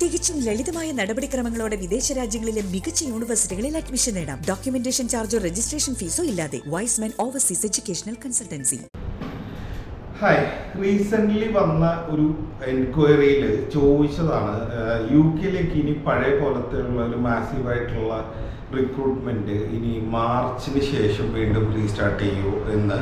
തികച്ചും ലളിതമായ നടപടിക്രമങ്ങളോടെ വിദേശ രാജ്യങ്ങളിലെ മികച്ച യൂണിവേഴ്സിറ്റികളിൽ അഡ്മിഷൻ നേടാം. ഡോക്യുമെന്റേഷൻ ചാർജോ രജിസ്ട്രേഷൻ ഫീസോ ഇല്ലാതെ. Wiseman overseas educational consultancy. Hi, recently വന്ന ഒരു എൻക്വയറിയിൽ ചോദിച്ചതാണ് യു കെയിലേക്ക് ഇനി പഴയ പോലത്തെ ഉള്ള ഒരു മാസീവായിട്ടുള്ള റിക്രൂട്ട്മെൻറ്റ് ഇനി മാർച്ചിന് ശേഷം വീണ്ടും റീസ്റ്റാർട്ട് ചെയ്യുമോ എന്ന്.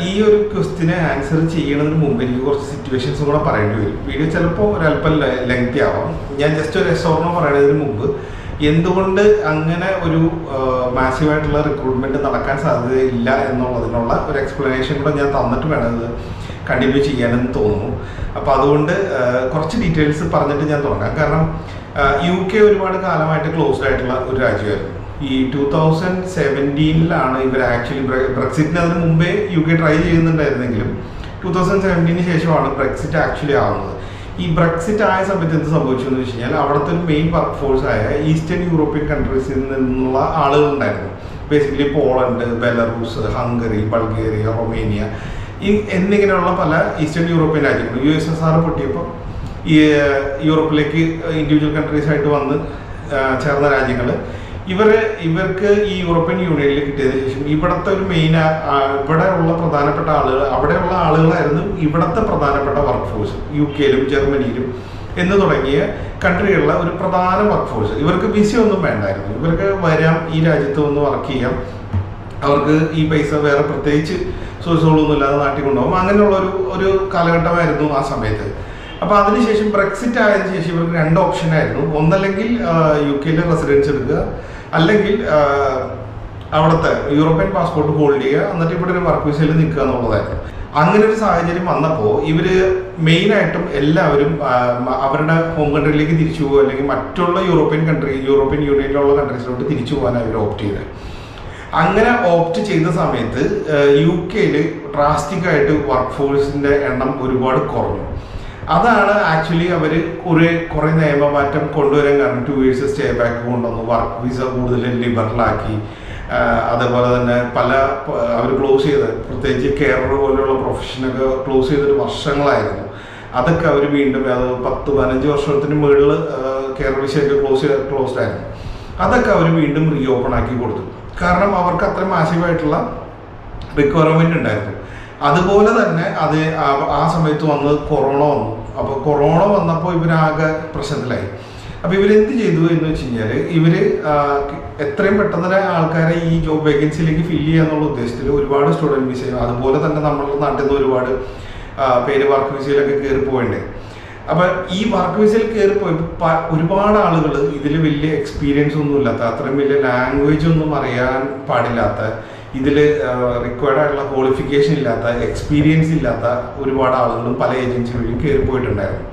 ഈ ഒരു ക്വസ്റ്റിനെ ആൻസർ ചെയ്യുന്നതിന് മുമ്പ് എനിക്ക് കുറച്ച് സിറ്റുവേഷൻസും കൂടെ പറയേണ്ടി വരും. വീഡിയോ ചിലപ്പോൾ ഒരല്പം ലെങ്തി ആവാം. ഞാൻ ജസ്റ്റ് ഒരു എസോർണോ പറയുന്നതിന് മുമ്പ് എന്തുകൊണ്ട് അങ്ങനെ ഒരു മാസീവായിട്ടുള്ള റിക്രൂട്ട്മെൻറ്റ് നടക്കാൻ സാധ്യതയില്ല എന്നുള്ളതിനുള്ള ഒരു എക്സ്പ്ലനേഷൻ കൂടെ ഞാൻ തന്നിട്ട് വേണം ഇത് കണ്ടിന്യൂ ചെയ്യാനെന്ന് തോന്നുന്നു. അപ്പോൾ അതുകൊണ്ട് കുറച്ച് ഡീറ്റെയിൽസ് പറഞ്ഞിട്ട് ഞാൻ തുടങ്ങാം. കാരണം യു കെ ഒരുപാട് കാലമായിട്ട് ക്ലോസ്ഡ് ആയിട്ടുള്ള ഒരു രാജ്യമായിരുന്നു. ഈ 2017 ഇവർ ആക്ച്വലി ബ്രെക്സിറ്റിന് അതിന് മുമ്പേ യു കെ ട്രൈ ചെയ്യുന്നുണ്ടായിരുന്നെങ്കിലും 2017 ശേഷമാണ് ബ്രെക്സിറ്റ് ആക്ച്വലി ആവുന്നത്. ഈ ബ്രെക്സിറ്റ് ആയ സമയത്ത് എന്ത് സംഭവിച്ചു എന്ന് വെച്ച് കഴിഞ്ഞാൽ അവിടുത്തെ ഒരു മെയിൻ വർക്ക് ഫോഴ്സ് ആയ ഈസ്റ്റേൺ യൂറോപ്യൻ കൺട്രീസിൽ നിന്നുള്ള ആളുകളുണ്ടായിരുന്നു. Basically Poland, Belarus, Hungary, Bulgaria, Romania എന്നിങ്ങനെയുള്ള പല ഈസ്റ്റേൺ യൂറോപ്യൻ രാജ്യങ്ങൾ. USSR പൊട്ടിയപ്പോൾ ഈ യൂറോപ്പിലേക്ക് ഇൻഡിവിജ്വൽ കൺട്രീസ് ആയിട്ട് വന്ന് ചേർന്ന രാജ്യങ്ങൾ ഇവർക്ക് ഈ യൂറോപ്യൻ യൂണിയനിൽ കിട്ടിയതിനു ശേഷം ഇവിടുത്തെ ഒരു മെയിൻ ഇവിടെ ഉള്ള പ്രധാനപ്പെട്ട ആളുകൾ അവിടെയുള്ള ആളുകളായിരുന്നു ഇവിടുത്തെ പ്രധാനപ്പെട്ട വർക്ക് ഫോഴ്സ്. യു കെയിലും ജർമ്മനിയിലും എന്ന് തുടങ്ങിയ കൺട്രികളിലെ ഒരു പ്രധാന വർക്ക് ഫോഴ്സ്. ഇവർക്ക് വിസ ഒന്നും വേണ്ടായിരുന്നു. ഇവർക്ക് വരാം, ഈ രാജ്യത്ത് വന്ന് വർക്ക് ചെയ്യാം. അവർക്ക് ഈ പൈസ വേറെ പ്രത്യേകിച്ച് സോഴ്സുകളൊന്നും ഇല്ലാതെ നാട്ടിൽ കൊണ്ടുപോകും. അങ്ങനെയുള്ള ഒരു കാലഘട്ടമായിരുന്നു ആ സമയത്ത്. അപ്പോൾ അതിനുശേഷം ബ്രെക്സിറ്റ് ആയതിനു ശേഷം ഇവർക്ക് രണ്ട് ഓപ്ഷനായിരുന്നു. ഒന്നല്ലെങ്കിൽ യു കെയിലെ റെസിഡൻസ് എടുക്കുക, അല്ലെങ്കിൽ അവിടുത്തെ യൂറോപ്യൻ പാസ്പോർട്ട് ഹോൾഡ് ചെയ്യുക, എന്നിട്ട് ഇവിടെ ഒരു വർക്ക് വിസയിൽ നിൽക്കുക എന്നുള്ളതായിരുന്നു. അങ്ങനെ ഒരു സാഹചര്യം വന്നപ്പോൾ ഇവർ മെയിനായിട്ടും എല്ലാവരും അവരുടെ ഹോം കൺട്രിയിലേക്ക് തിരിച്ചു പോകുക, അല്ലെങ്കിൽ മറ്റുള്ള യൂറോപ്യൻ യൂണിയനിലുള്ള കൺട്രീസിലോട്ട് തിരിച്ചു പോകാനാണ് ഇവർ ഓപ്റ്റ് ചെയ്തത്. അങ്ങനെ ഓപ്റ്റ് ചെയ്ത സമയത്ത് യു കെയിൽ ഡ്രാസ്റ്റിക്കായിട്ട് വർക്ക് ഫോഴ്സിൻ്റെ എണ്ണം ഒരുപാട് കുറഞ്ഞു. അതാണ് ആക്ച്വലി അവർ കുറേ നിയമമാറ്റം കൊണ്ടുവരാൻ കാരണം. 2 years സ്റ്റേ ബാക്ക് കൊണ്ടുവന്നു, വർക്ക് വിസ കൂടുതൽ ലിബറലാക്കി. അതേപോലെ തന്നെ അവർ ക്ലോസ് ചെയ്ത്, പ്രത്യേകിച്ച് കെയർ പോലെയുള്ള പ്രൊഫഷനൊക്കെ ക്ലോസ് ചെയ്തിട്ട് വർഷങ്ങളായിരുന്നു. അതൊക്കെ അവർ വീണ്ടും 10-15 വർഷത്തിന് മുകളിൽ കെയർ വിസയൊക്കെ ക്ലോസ്ഡ് ആയിരുന്നു. അതൊക്കെ അവർ വീണ്ടും റീ ഓപ്പൺ ആക്കി കൊടുത്തു. കാരണം അവർക്ക് അത്ര മാസീവായിട്ടുള്ള റിക്വയർമെൻറ്റ് ഉണ്ടായിരുന്നു. അതുപോലെ തന്നെ ആ സമയത്ത് വന്ന് കൊറോണ വന്നു. അപ്പോൾ കൊറോണ വന്നപ്പോൾ ഇവരാകെ പ്രശ്നത്തിലായി. അപ്പോൾ ഇവരെന്ത് ചെയ്തു എന്ന് വെച്ച് കഴിഞ്ഞാൽ ഇവർ എത്രയും പെട്ടെന്ന് ആൾക്കാരെ ഈ ജോബ് വേക്കൻസിയിലേക്ക് ഫില്ല് ചെയ്യുക എന്നുള്ള ഉദ്ദേശത്തിൽ ഒരുപാട് സ്റ്റുഡൻറ്റ് വിസയും അതുപോലെ തന്നെ നമ്മളുടെ നാട്ടിൽ നിന്ന് ഒരുപാട് പേര് വർക്ക് വിസയിലൊക്കെ കയറി പോയിട്ടുണ്ട്. അപ്പം ഈ വർക്ക് വിസയിൽ കയറി പോയപ്പോൾ ഒരുപാട് ആളുകൾ ഇതിൽ വലിയ എക്സ്പീരിയൻസ് ഒന്നും ഇല്ലാത്ത, അത്രയും വലിയ ലാംഗ്വേജ് ഒന്നും അറിയാൻ പാടില്ലാത്ത, ഇതിൽ റിക്വയർഡ് ആയിട്ടുള്ള ക്വാളിഫിക്കേഷൻ ഇല്ലാത്ത, എക്സ്പീരിയൻസ് ഇല്ലാത്ത ഒരുപാട് ആളുകളും പല ഏജൻസികളിലും കയറിപ്പോയിട്ടുണ്ടായിരുന്നു.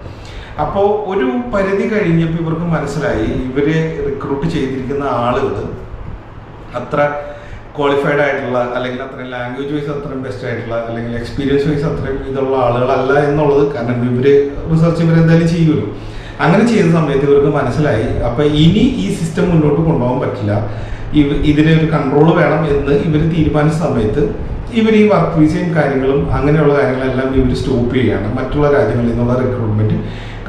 അപ്പോൾ ഒരു പരിധി കഴിഞ്ഞപ്പോൾ ഇവർക്ക് മനസ്സിലായി ഇവർ റിക്രൂട്ട് ചെയ്തിരിക്കുന്ന ആളുകൾ അത്ര ക്വാളിഫൈഡ് ആയിട്ടുള്ള, അല്ലെങ്കിൽ അത്രയും ലാംഗ്വേജ് വൈസ് അത്രയും ബെസ്റ്റ് ആയിട്ടുള്ള, അല്ലെങ്കിൽ എക്സ്പീരിയൻസ് വൈസ് അത്രയും ഇതുള്ള ആളുകളല്ല എന്നുള്ളത്. കാരണം റിസർച്ച് ഇവരെന്തായാലും ചെയ്യുമല്ലോ. അങ്ങനെ ചെയ്ത സമയത്ത് ഇവർക്ക് മനസ്സിലായി അപ്പോൾ ഇനി ഈ സിസ്റ്റം മുന്നോട്ട് കൊണ്ടുപോകാൻ പറ്റില്ല, ഇതിനൊരു കൺട്രോൾ വേണം എന്ന് ഇവർ തീരുമാനിച്ച സമയത്ത് ഇവർ ഈ വർക്ക് വിസയും കാര്യങ്ങളും അങ്ങനെയുള്ള കാര്യങ്ങളെല്ലാം ഇവർ സ്റ്റോപ്പ് ചെയ്യുകയാണ്. മറ്റുള്ള രാജ്യങ്ങളിൽ നിന്നുള്ള റിക്രൂട്ട്മെൻറ്റ്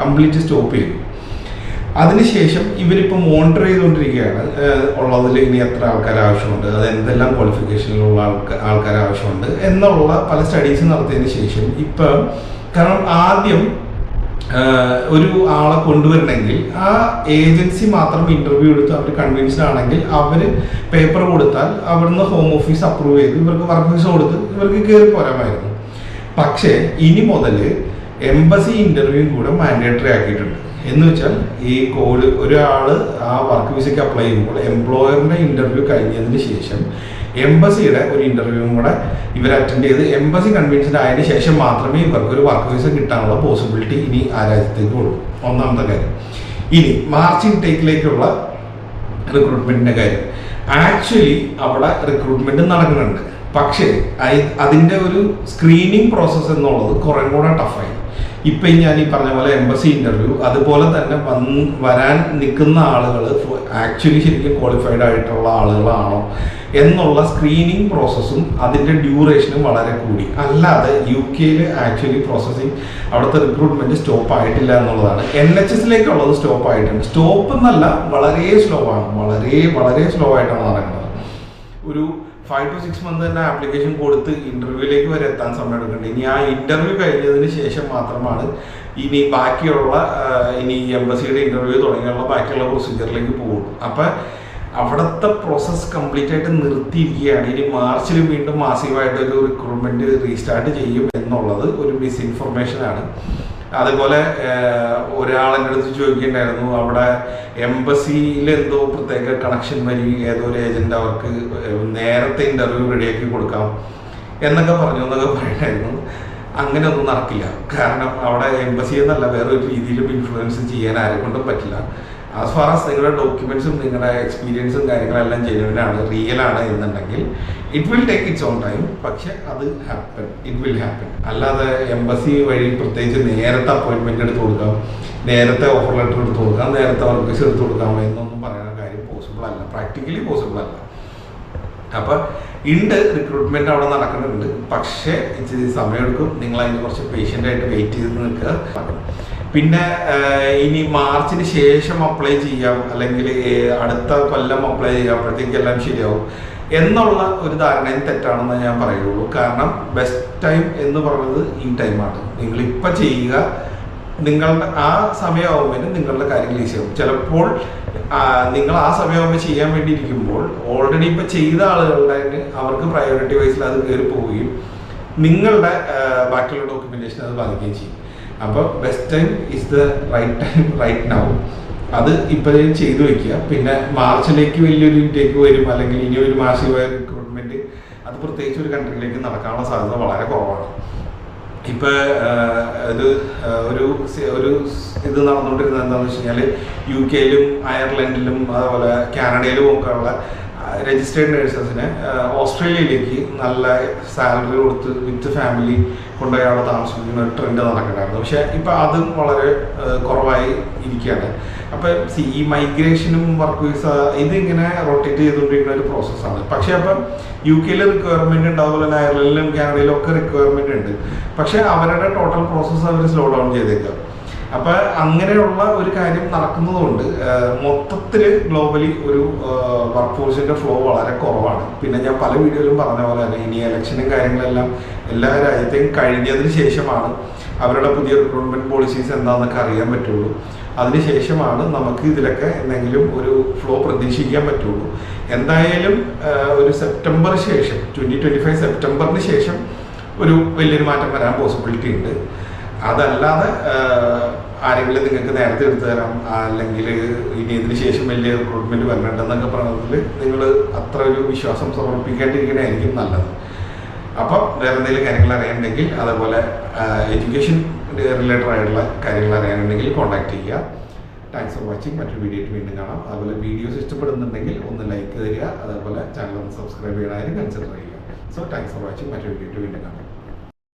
കംപ്ലീറ്റ് സ്റ്റോപ്പ് ചെയ്യും. അതിനുശേഷം ഇവരിപ്പോൾ മോണിറ്റർ ചെയ്തുകൊണ്ടിരിക്കുകയാണ് ഉള്ളതിൽ ഇനി എത്ര ആൾക്കാർ ആവശ്യമുണ്ട്, അത് എന്തെല്ലാം ക്വാളിഫിക്കേഷനിലുള്ള ആൾക്കാർ ആവശ്യമുണ്ട് എന്നുള്ള പല സ്റ്റഡീസ് നടത്തിയതിന് ശേഷം ഇപ്പം, കാരണം ആദ്യം ഒരു ആളെ കൊണ്ടുവരണമെങ്കിൽ ആ ഏജൻസി മാത്രം ഇൻ്റർവ്യൂ എടുത്ത് അവർ കൺവിൻസ്ഡ് ആണെങ്കിൽ അവർ പേപ്പർ കൊടുത്താൽ അവിടുന്ന് ഹോം ഓഫീസ് അപ്രൂവ് ചെയ്ത് ഇവർക്ക് വർക്ക് വിസ കൊടുത്ത് ഇവർക്ക് കയറി പോരാമായിരുന്നു. പക്ഷേ ഇനി മുതൽ എംബസി ഇൻ്റർവ്യൂവും കൂടെ മാൻഡേറ്ററി ആക്കിയിട്ടുണ്ട്. എന്ന് വെച്ചാൽ ഈ ഒരാൾ ആ വർക്ക് വിസയ്ക്ക് അപ്ലൈ ചെയ്യുമ്പോൾ എംപ്ലോയറിൻ്റെ ഇൻ്റർവ്യൂ കഴിഞ്ഞതിന് ശേഷം എംബസിയുടെ ഒരു ഇൻ്റർവ്യൂവും കൂടെ ഇവർ അറ്റൻഡ് ചെയ്ത് എംബസി കൺവിൻസ്ഡ് ആയതിനു ശേഷം മാത്രമേ ഇവർക്ക് ഒരു വർക്ക് വിസ കിട്ടാനുള്ള പോസിബിലിറ്റി ഇനി ആ രാജ്യത്തേക്ക് ഉള്ളൂ. ഒന്നാമത്തെ കാര്യം. ഇനി മാർച്ച് ഇൻടേക്കിലേക്കുള്ള റിക്രൂട്ട്മെൻറ്റിൻ്റെ കാര്യം. ആക്ച്വലി അവിടെ റിക്രൂട്ട്മെൻറ്റ് നടക്കുന്നുണ്ട്. പക്ഷേ അതിൻ്റെ ഒരു സ്ക്രീനിങ് പ്രോസസ്സ് എന്നുള്ളത് കുറേ കൂടെ ടഫായി. ഇപ്പം ഞാൻ ഈ പറഞ്ഞ പോലെ എംബസി ഇൻ്റർവ്യൂ, അതുപോലെ തന്നെ വരാൻ നിൽക്കുന്ന ആളുകൾ ആക്ച്വലി ശരിക്കും ക്വാളിഫൈഡ് ആയിട്ടുള്ള ആളുകളാണോ എന്നുള്ള സ്ക്രീനിങ് പ്രോസസ്സും അതിൻ്റെ ഡ്യൂറേഷനും വളരെ കൂടി. അല്ലാതെ UK ആക്ച്വലി പ്രോസസ്സിങ് അവിടുത്തെ റിക്രൂട്ട്മെൻറ്റ് സ്റ്റോപ്പ് ആയിട്ടില്ല എന്നുള്ളതാണ്. NHSലേക്കുള്ളത് സ്റ്റോപ്പ് ആയിട്ടുണ്ട്. സ്റ്റോപ്പ് എന്നല്ല, വളരെ സ്ലോ ആണ്, വളരെ സ്ലോ ആയിട്ടാണ് നടക്കുന്നത്. ഒരു 5 to 6 months തന്നെ ആപ്ലിക്കേഷൻ കൊടുത്ത് ഇൻ്റർവ്യൂവിലേക്ക് വരെ എത്താൻ സമയം എടുക്കുന്നുണ്ട്. ഇനി ആ ഇൻ്റർവ്യൂ കഴിഞ്ഞതിന് ശേഷം മാത്രമാണ് ഇനി ബാക്കിയുള്ള ഇനി എംബസിയുടെ ഇൻ്റർവ്യൂ തുടങ്ങിയുള്ള ബാക്കിയുള്ള പ്രൊസീജിയറിലേക്ക് പോകുള്ളൂ. അപ്പം അവിടുത്തെ പ്രോസസ്സ് കംപ്ലീറ്റ് ആയിട്ട് നിർത്തിയിരിക്കുകയാണ്. ഇനി മാർച്ചിൽ വീണ്ടും മാസീവായിട്ടൊരു റിക്രൂട്ട്മെൻറ്റ് റീസ്റ്റാർട്ട് ചെയ്യും എന്നുള്ളത് ഒരു മിസ്ഇൻഫർമേഷനാണ്. അതുപോലെ ഒരാളെൻ്റെ അടുത്ത് ചോദിക്കുകയുണ്ടായിരുന്നു, അവിടെ എംബസിയിൽ എന്തോ പ്രത്യേക കണക്ഷൻ വഴി ഏതോ ഒരു ഏജൻറ്റ് അവർക്ക് നേരത്തെ ഇൻ്റർവ്യൂ റെഡിയാക്കി കൊടുക്കാം എന്നൊക്കെ പറയണ്ടായിരുന്നു. അങ്ങനെ ഒന്നും നടക്കില്ല. കാരണം അവിടെ എംബസി എന്നല്ല, വേറൊരു രീതിയിലും ഇൻഫ്ലുവൻസ് ചെയ്യാൻ ആരെക്കൊണ്ടും പറ്റില്ല. ആസ് ഫാർ ആസ് നിങ്ങളുടെ ഡോക്യുമെൻറ്റ്സും നിങ്ങളുടെ എക്സ്പീരിയൻസും കാര്യങ്ങളെല്ലാം ജെന്യുവനാണ്, റിയലാണ് എന്നുണ്ടെങ്കിൽ it will take it's on time. പക്ഷെ അത് ഇറ്റ് വിൽ ഹാപ്പൻ. അല്ലാതെ എംബസി വഴി പ്രത്യേകിച്ച് നേരത്തെ അപ്പോയിൻമെൻറ്റ് എടുത്ത് കൊടുക്കാം, നേരത്തെ ഓഫർ ലെറ്റർ എടുത്ത് കൊടുക്കാം, നേരത്തെ വർക്ക് വിസ എടുത്ത് കൊടുക്കാം എന്നൊന്നും പറയുന്ന കാര്യം പോസിബിൾ അല്ല, പ്രാക്ടിക്കലി പോസിബിൾ അല്ല. അപ്പോൾ റിക്രൂട്ട്മെൻറ്റ് അവിടെ നടക്കുന്നുണ്ട്. പക്ഷേ ഇച്ചിരി സമയമെടുക്കും. നിങ്ങൾ അതിന് കുറച്ച് പേഷ്യൻ്റായിട്ട് വെയിറ്റ് ചെയ്ത് നിൽക്കുക. പിന്നെ ഇനി മാർച്ചിന് ശേഷം അപ്ലൈ ചെയ്യാം, അല്ലെങ്കിൽ അടുത്ത കൊല്ലം അപ്ലൈ ചെയ്യാം, അപ്പോഴത്തേക്ക് എല്ലാം ശരിയാവും എന്നുള്ള ഒരു ധാരണയും തെറ്റാണെന്ന് ഞാൻ പറയുള്ളൂ. കാരണം ബെസ്റ്റ് ടൈം എന്ന് പറയുന്നത് ഈ ടൈമാണ്. നിങ്ങളിപ്പോൾ ചെയ്യുക, നിങ്ങളുടെ ആ സമയമാകുമ്പോൾ നിങ്ങളുടെ കാര്യങ്ങൾ ഈസിയാവും. ചിലപ്പോൾ നിങ്ങൾ ആ സമയമാകുമ്പോൾ ചെയ്യാൻ വേണ്ടി ഇരിക്കുമ്പോൾ ഓൾറെഡി ഇപ്പോൾ ചെയ്ത ആളുകളുടെ അവർക്ക് പ്രയോറിറ്റി വൈസിൽ അത് കയറി പോവുകയും നിങ്ങളുടെ ബാക്കിയുള്ള ഡോക്യുമെൻറ്റേഷൻ അത് ബാധിക്കുകയും ചെയ്യും. അപ്പോൾ best time is the right time right now. അത് ഇപ്പോഴേ ചെയ്തു വയ്ക്കുക. പിന്നെ മാർച്ചിലേക്ക് വലിയൊരു ഇൻടേക്ക് വരും, അല്ലെങ്കിൽ ഇനി ഒരു മാസീവായ റിക്രൂട്ട്മെൻറ്റ് അത് പ്രത്യേകിച്ച് ഒരു കൺട്രിയിലേക്ക് നടക്കാനുള്ള സാധ്യത വളരെ കുറവാണ്. ഇപ്പോൾ ഒരു ഇത് നടന്നുകൊണ്ടിരുന്നത് എന്താണെന്ന് വെച്ച് കഴിഞ്ഞാൽ UK അയർലൻഡിലും അതുപോലെ കാനഡയിലും ഒക്കെ ഉള്ള രജിസ്റ്റേർഡ് നേഴ്സസിനെ ഓസ്ട്രേലിയയിലേക്ക് നല്ല സാലറി കൊടുത്ത് വിത്ത് ഫാമിലി കൊണ്ടുപോയി അവിടെ താമസിക്കുന്ന ഒരു ട്രെൻഡ് നടക്കുന്നുണ്ടായിരുന്നു. പക്ഷേ ഇപ്പോൾ അതും വളരെ കുറവായി ഇരിക്കുകയാണ്. അപ്പം ഈ മൈഗ്രേഷനും വർക്ക് വിസ ഇതിങ്ങനെ റൊട്ടേറ്റ് ചെയ്തുകൊണ്ടിരിക്കുന്ന ഒരു പ്രോസസ്സാണ്. പക്ഷേ അപ്പം UK റിക്വയർമെൻറ്റ് ഉണ്ട്, അതുപോലെ തന്നെ അയർലൻഡിലും കാനഡയിലും ഒക്കെ റിക്വയർമെൻറ്റ് ഉണ്ട്. പക്ഷേ അവരുടെ ടോട്ടൽ പ്രോസസ്സ് അവർ സ്ലോ ഡൗൺ ചെയ്തേക്കാം. അപ്പം അങ്ങനെയുള്ള ഒരു കാര്യം നടക്കുന്നതുകൊണ്ട് മൊത്തത്തിൽ ഗ്ലോബലി ഒരു വർക്ക് ഫോഴ്സിൻ്റെ ഫ്ലോ വളരെ കുറവാണ്. പിന്നെ ഞാൻ പല വീഡിയോയിലും പറഞ്ഞ പോലെ തന്നെ ഇനി ഇലക്ഷനും കാര്യങ്ങളെല്ലാം എല്ലാ രാജ്യത്തെയും കഴിഞ്ഞതിന് ശേഷമാണ് അവരുടെ പുതിയ റിക്രൂട്ട്മെൻറ്റ് പോളിസീസ് എന്താണെന്നൊക്കെ അറിയാൻ പറ്റുള്ളൂ. അതിനുശേഷമാണ് നമുക്ക് ഇതിലൊക്കെ എന്തെങ്കിലും ഒരു ഫ്ലോ പ്രതീക്ഷിക്കാൻ പറ്റുള്ളൂ. എന്തായാലും ഒരു സെപ്റ്റംബർ ശേഷം 2025 സെപ്റ്റംബറിന് ശേഷം ഒരു വലിയൊരു മാറ്റം വരാൻ പോസിബിലിറ്റി ഉണ്ട്. അതല്ലാതെ ആരെങ്കിലും നിങ്ങൾക്ക് നേരത്തെ എടുത്തു തരാം, അല്ലെങ്കിൽ ഇനി ഇതിന് ശേഷം വലിയ റിക്രൂട്ട്മെൻറ്റ് വരണമെന്നൊക്കെ പറഞ്ഞതിൽ നിങ്ങൾ അത്ര ഒരു വിശ്വാസം സമർപ്പിക്കാണ്ടിരിക്കണമായിരിക്കും നല്ലത്. അപ്പം വേറെ എന്തെങ്കിലും കാര്യങ്ങൾ അറിയാനുണ്ടെങ്കിൽ, അതേപോലെ എഡ്യൂക്കേഷൻ റിലേറ്റഡ് ആയിട്ടുള്ള കാര്യങ്ങൾ അറിയാനുണ്ടെങ്കിൽ കോൺടാക്ട് ചെയ്യുക. Thanks for watching. മറ്റൊരു വീഡിയോ വീണ്ടും കാണാം. അതുപോലെ വീഡിയോസ് ഇഷ്ടപ്പെടുന്നുണ്ടെങ്കിൽ ഒന്ന് ലൈക്ക് തരിക, അതേപോലെ ചാനൽ ഒന്ന് സബ്സ്ക്രൈബ് ചെയ്യാനായിട്ട് കൺസിഡർ ചെയ്യുക. So thanks for watching. മറ്റൊരു വീഡിയോ വീണ്ടും കാണാം.